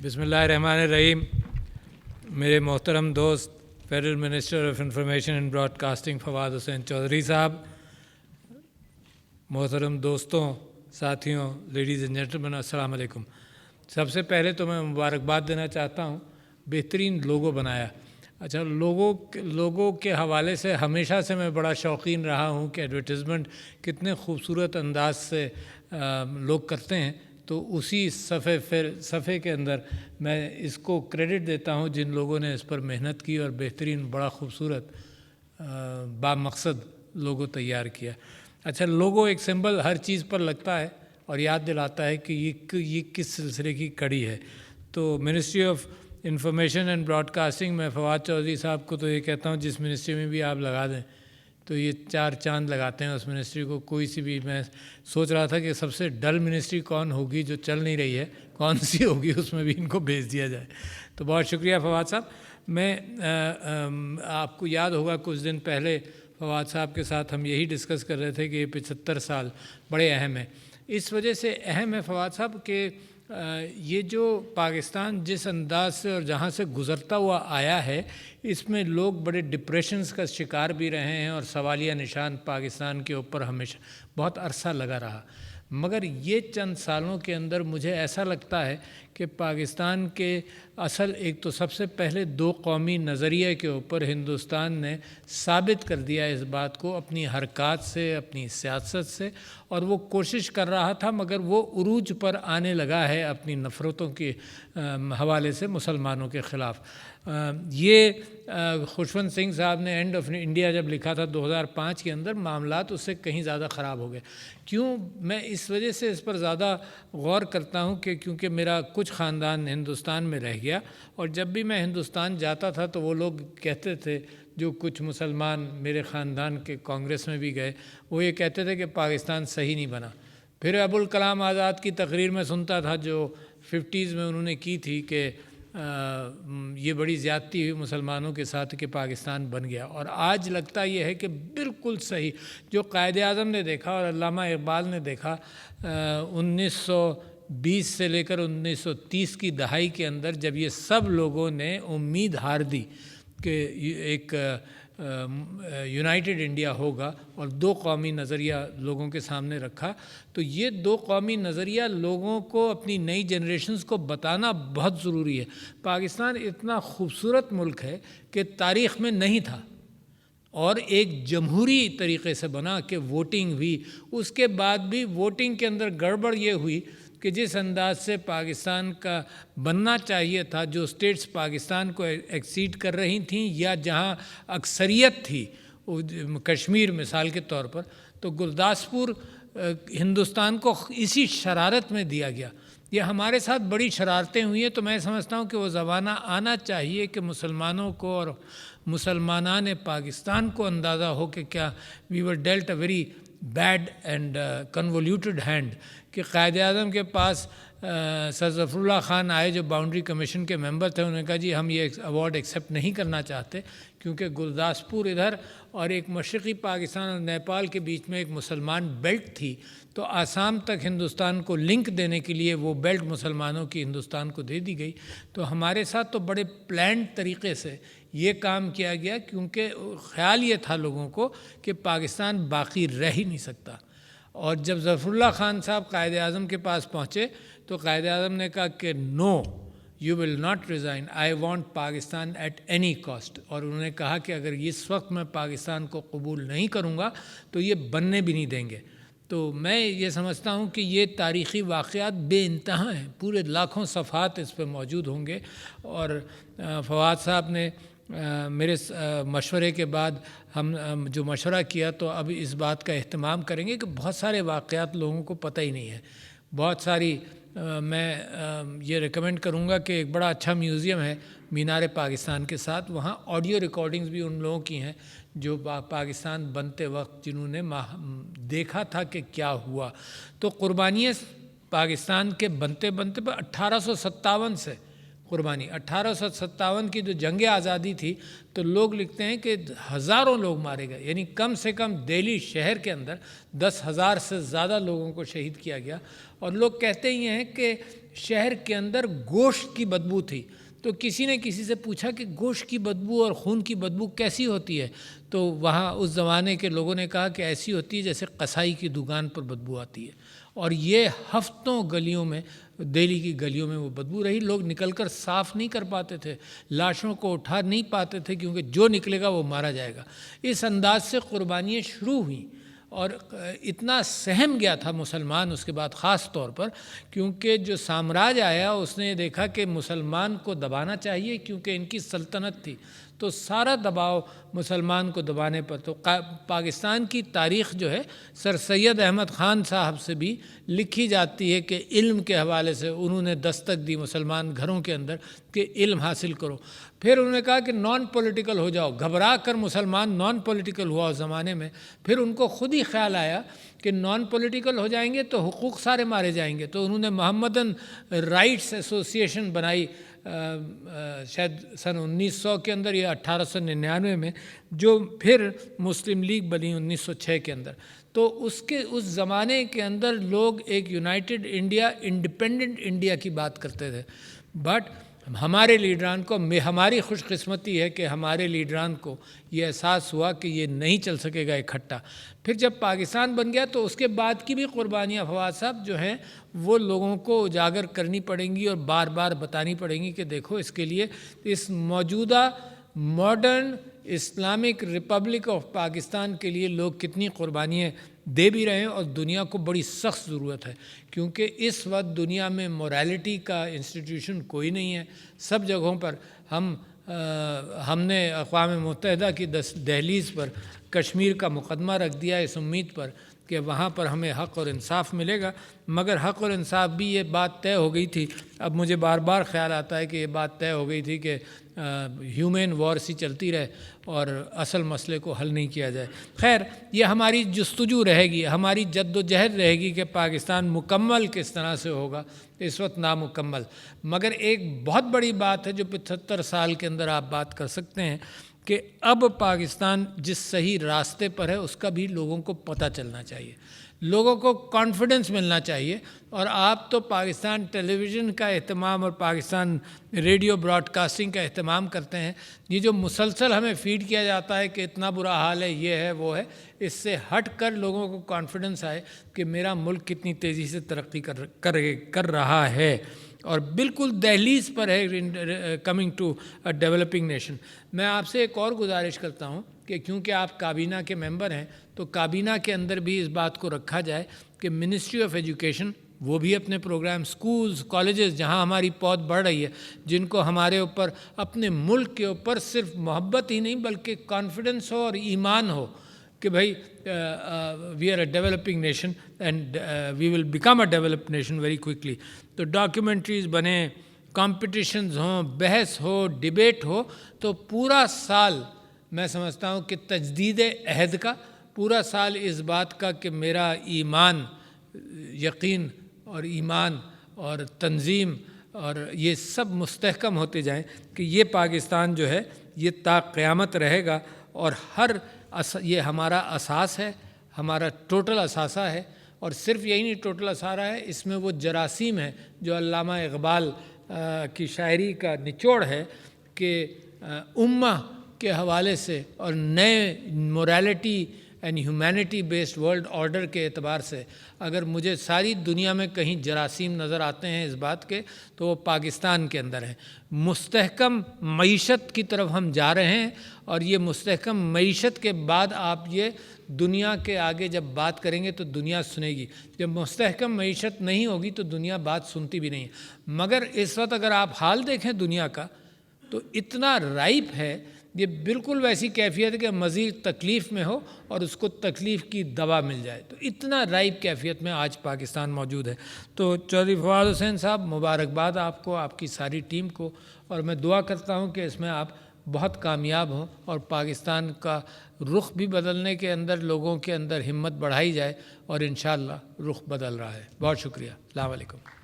बिस्मिल्लाहिर्रहमानिर्रहीम। मेरे मोहतरम दोस्त federal minister of information and broadcasting Fawad Hussain Chaudhry साहब, मोहतरम दोस्तों, साथियों, लेडीज़ एंड जेंटलमैन, अस्सलाम वालेकुम। सबसे पहले तो मैं मुबारकबाद देना चाहता हूँ, बेहतरीन लोगो बनाया। अच्छा, लोगों के हवाले से हमेशा से मैं बड़ा शौकीन रहा हूँ कि एडवर्टाइजमेंट कितने खूबसूरत अंदाज से लोग करते हैं, तो उसी सफ़े के अंदर मैं इसको क्रेडिट देता हूँ जिन लोगों ने इस पर मेहनत की और बेहतरीन बड़ा खूबसूरत बामकसद लोगो तैयार किया। अच्छा, लोगो एक सिंबल हर चीज़ पर लगता है और याद दिलाता है कि ये किस सिलसिले की कड़ी है। तो ministry of information and broadcasting में फवाद चौधरी साहब को तो ये कहता हूँ, जिस मिनिस्ट्री में भी आप लगा दें तो ये 4 चांद लगाते हैं उस मिनिस्ट्री को। कोई सी भी, मैं सोच रहा था कि सबसे डल मिनिस्ट्री कौन होगी जो चल नहीं रही है, कौन सी होगी, उसमें भी इनको भेज दिया जाए। तो बहुत शुक्रिया फवाद साहब। मैं आपको याद होगा कुछ दिन पहले फवाद साहब के साथ हम यही डिस्कस कर रहे थे कि ये 75 साल बड़े अहम है। इस वजह से अहम है फवाद साहब कि ये जो पाकिस्तान जिस अंदाज से और जहाँ से गुज़रता हुआ आया है, इसमें लोग बड़े डिप्रेशंस का शिकार भी रहे हैं और सवालिया निशान पाकिस्तान के ऊपर हमेशा बहुत अरसा लगा रहा। मगर ये चंद सालों के अंदर मुझे ऐसा लगता है कि पाकिस्तान के एक तो सबसे पहले 2 कौमी नज़रिए के ऊपर हिंदुस्तान ने साबित कर दिया इस बात को अपनी हरकत से, अपनी सियासत से, और वो कोशिश कर रहा था मगर वो उरूज पर आने लगा है अपनी नफ़रतों के हवाले से मुसलमानों के ख़िलाफ़। ये खुशवंत सिंह साहब ने एंड ऑफ इंडिया जब लिखा था 2005 के अंदर, मामलात उससे कहीं ज़्यादा ख़राब हो गए। क्यों मैं इस वजह से इस पर ज़्यादा गौर करता हूँ कि क्योंकि मेरा कुछ ख़ानदान हिंदुस्तान में रह गया, और जब भी मैं हिंदुस्तान जाता था तो वो लोग कहते थे, जो कुछ मुसलमान मेरे ख़ानदान के कांग्रेस में भी गए, वो ये कहते थे कि पाकिस्तान सही नहीं बना। फिर अबुल कलाम आज़ाद की तकरीर में सुनता था जो 50s में उन्होंने की थी कि ये बड़ी ज़्यादती हुई मुसलमानों के साथ कि पाकिस्तान बन गया। और आज लगता ये है कि बिल्कुल सही जो कायदे आज़म ने देखा और अल्लामा इकबाल ने देखा 1920 से लेकर 1930 की दहाई के अंदर, जब ये सब लोगों ने उम्मीद हार दी कि एक यूनाइटेड इंडिया होगा और 2 कौमी नज़रिया लोगों के सामने रखा, तो ये 2 कौमी नज़रिया लोगों को, अपनी नई जनरेशन्स को बताना बहुत ज़रूरी है। पाकिस्तान इतना खूबसूरत मुल्क है कि तारीख़ में नहीं था और एक जमहूरी तरीक़े से बना कि वोटिंग हुई। उसके बाद भी वोटिंग के अंदर गड़बड़ ये हुई कि जिस अंदाज से पाकिस्तान का बनना चाहिए था, जो स्टेट्स पाकिस्तान को एक्सीड कर रही थीं या जहां अक्सरियत थी, कश्मीर मिसाल के तौर पर, तो गुरदासपुर हिंदुस्तान को इसी शरारत में दिया गया। ये हमारे साथ बड़ी शरारतें हुई हैं। तो मैं समझता हूँ कि वो ज़माना आना चाहिए कि मुसलमानों को और मुसलमानान पाकिस्तान को अंदाज़ा हो कि क्या we were dealt a very bad and convoluted hand, कि कायदे आज़म के पास सर ज़फ़रुल्लाह ख़ान आए जो बाउंड्री कमीशन के मेंबर थे। उन्होंने कहा जी हम ये अवार्ड एक्सेप्ट नहीं करना चाहते, क्योंकि गुरदासपुर इधर और एक मशरक़ी पाकिस्तान और नेपाल के बीच में एक मुसलमान बेल्ट थी, तो आसाम तक हिंदुस्तान को लिंक देने के लिए वो बेल्ट मुसलमानों की हिंदुस्तान को दे दी गई। तो हमारे साथ तो बड़े प्लान्ड तरीक़े से ये काम किया गया, क्योंकि ख़्याल ये था लोगों को कि पाकिस्तान बाकी रह ही नहीं सकता। और जब ज़फ़रुल्लाह ख़ान साहब कायदे आज़म के पास पहुँचे तो कायदे आज़म ने कहा कि no, you will not resign, I want Pakistan at any cost. और उन्होंने कहा कि अगर इस वक्त मैं पाकिस्तान को कबूल नहीं करूँगा तो ये बनने भी नहीं देंगे। तो मैं ये समझता हूँ कि ये तारीख़ी वाक़यात बेइंतहा हैं, पूरे लाखों सफ़हात इस पर मौजूद होंगे। और फवाद साहब ने मेरे मशवरे के बाद हम जो मशवरा किया, तो अब इस बात का एहतमाम करेंगे कि बहुत सारे वाक़यात लोगों को पता ही नहीं है। बहुत सारी मैं ये रिकमेंड करूँगा कि एक बड़ा अच्छा म्यूज़ियम है मीनार पाकिस्तान के साथ, वहाँ ऑडियो रिकॉर्डिंग्स भी उन लोगों की हैं जो पाकिस्तान बनते वक्त जिन्होंने देखा था कि क्या हुआ। तो कुर्बानियाँ पाकिस्तान के बनते बनते पर 1857 से قربانی. 1857 کی جو جنگ آزادی تھی تو لوگ لکھتے ہیں کہ ہزاروں لوگ مارے گئے، یعنی کم سے کم دہلی شہر کے اندر 10,000 سے زیادہ لوگوں کو شہید کیا گیا. اور لوگ کہتے ہی ہیں کہ شہر کے اندر گوشت کی بدبو تھی. تو کسی نے کسی سے پوچھا کہ گوشت کی بدبو اور خون کی بدبو کیسی ہوتی ہے؟ تو وہاں اس زمانے کے لوگوں نے کہا کہ ایسی ہوتی ہے جیسے قصائی کی دکان پر بدبو آتی ہے. اور یہ ہفتوں گلیوں میں، دہلی کی گلیوں میں وہ بدبو رہی. لوگ نکل کر صاف نہیں کر پاتے تھے، لاشوں کو اٹھا نہیں پاتے تھے، کیونکہ جو نکلے گا وہ مارا جائے گا. اس انداز سے قربانیاں شروع ہوئیں اور اتنا سہم گیا تھا مسلمان اس کے بعد، خاص طور پر کیونکہ جو سامراج آیا اس نے دیکھا کہ مسلمان کو دبانا چاہیے، کیونکہ ان کی سلطنت تھی. تو سارا دباؤ مسلمان کو دبانے پر. تو پاکستان کی تاریخ جو ہے سر سید احمد خان صاحب سے بھی لکھی جاتی ہے کہ علم کے حوالے سے انہوں نے دستک دی مسلمان گھروں کے اندر کہ علم حاصل کرو. پھر انہوں نے کہا کہ نان پولیٹیکل ہو جاؤ. گھبرا کر مسلمان نان پولیٹیکل ہوا اس زمانے میں. پھر ان کو خود ہی خیال آیا کہ نان پولیٹیکل ہو جائیں گے تو حقوق سارے مارے جائیں گے. تو انہوں نے محمدن رائٹس ایسوسیشن بنائی شاید سن 1900 کے اندر یا 1899 میں، جو پھر مسلم لیگ بنی 1906 کے اندر. تو اس زمانے کے اندر لوگ ایک یونائٹڈ انڈیا، انڈیپینڈنٹ انڈیا کی بات کرتے تھے. بٹ ہمارے لیڈران کو، ہماری خوش قسمتی ہے کہ ہمارے لیڈران کو یہ احساس ہوا کہ یہ نہیں چل سکے گا اکٹھا. پھر جب پاکستان بن گیا تو اس کے بعد کی بھی قربانیاں فواد صاحب جو ہیں وہ لوگوں کو اجاگر کرنی پڑیں گی اور بار بار بتانی پڑیں گی کہ دیکھو اس کے لیے اس موجودہ modern Islamic republic of Pakistan کے لیے لوگ کتنی قربانیاں دے بھی رہے ہیں، اور دنیا کو بڑی سخت ضرورت ہے. کیونکہ اس وقت دنیا میں مورالٹی کا انسٹیٹیوشن کوئی نہیں ہے. سب جگہوں پر ہم نے اقوام متحدہ کی دہلیز پر کشمیر کا مقدمہ رکھ دیا اس امید پر کہ وہاں پر ہمیں حق اور انصاف ملے گا. مگر حق اور انصاف بھی یہ بات طے ہو گئی تھی. اب مجھے بار بار خیال آتا ہے کہ یہ بات طے ہو گئی تھی کہ ہیومن وار سی چلتی رہے اور اصل مسئلے کو حل نہیں کیا جائے. خیر، یہ ہماری جستجو رہے گی، ہماری جد و جہد رہے گی کہ پاکستان مکمل کس طرح سے ہوگا. اس وقت نامکمل. مگر ایک بہت بڑی بات ہے جو 75 سال کے اندر آپ بات کر سکتے ہیں کہ اب پاکستان جس صحیح راستے پر ہے اس کا بھی لوگوں کو پتہ چلنا چاہیے، لوگوں کو کانفیڈنس ملنا چاہیے. اور آپ تو پاکستان ٹیلی ویژن کا اہتمام اور پاکستان ریڈیو براڈ کاسٹنگ کا اہتمام کرتے ہیں. یہ جو مسلسل ہمیں فیڈ کیا جاتا ہے کہ اتنا برا حال ہے، یہ ہے وہ ہے، اس سے ہٹ کر لوگوں کو کانفیڈنس آئے کہ میرا ملک کتنی تیزی سے ترقی کر رہا ہے اور بالکل دہلیز پر ہے کمنگ ٹو ڈیولپنگ نیشن. میں آپ سے ایک اور گزارش کرتا ہوں کہ کیونکہ آپ کابینہ کے ممبر ہیں تو کابینہ کے اندر بھی اس بات کو رکھا جائے کہ منسٹری آف ایجوکیشن وہ بھی اپنے پروگرام، سکولز، کالجز جہاں ہماری پود بڑھ رہی ہے، جن کو ہمارے اوپر، اپنے ملک کے اوپر صرف محبت ہی نہیں بلکہ کانفیڈنس ہو اور ایمان ہو کہ بھائی we are a developing nation and we will become a developed nation very quickly. تو ڈاکیومنٹریز بنیں، کمپٹیشنز ہوں، بحث ہو، ڈیبیٹ ہو. تو پورا سال میں سمجھتا ہوں کہ تجدید عہد کا، پورا سال اس بات کا کہ میرا ایمان، یقین اور ایمان اور تنظیم اور یہ سب مستحکم ہوتے جائیں کہ یہ پاکستان جو ہے یہ تا قیامت رہے گا. اور یہ ہمارا اساس ہے، ہمارا ٹوٹل اثاثہ ہے. اور صرف یہی نہیں ٹوٹل اثارہ ہے، اس میں وہ جراثیم ہے جو علامہ اقبال کی شاعری کا نچوڑ ہے کہ امہ کے حوالے سے اور نئے morality and humanity based world order کے اعتبار سے اگر مجھے ساری دنیا میں کہیں جراثیم نظر آتے ہیں اس بات کے تو وہ پاکستان کے اندر ہیں. مستحکم معیشت کی طرف ہم جا رہے ہیں اور یہ مستحکم معیشت کے بعد آپ یہ دنیا کے آگے جب بات کریں گے تو دنیا سنے گی. جب مستحکم معیشت نہیں ہوگی تو دنیا بات سنتی بھی نہیں ہے. مگر اس وقت اگر آپ حال دیکھیں دنیا کا تو اتنا رائپ ہے، یہ بالکل ویسی کیفیت ہے کہ مزید تکلیف میں ہو اور اس کو تکلیف کی دوا مل جائے. تو اتنا رائپ کیفیت میں آج پاکستان موجود ہے. تو چودھری فواد حسین صاحب، مبارکباد آپ کو، آپ کی ساری ٹیم کو، اور میں دعا کرتا ہوں کہ اس میں آپ بہت کامیاب ہوں اور پاکستان کا رخ بھی بدلنے کے اندر لوگوں کے اندر ہمت بڑھائی جائے، اور انشاءاللہ رخ بدل رہا ہے. بہت شکریہ. السلام علیکم.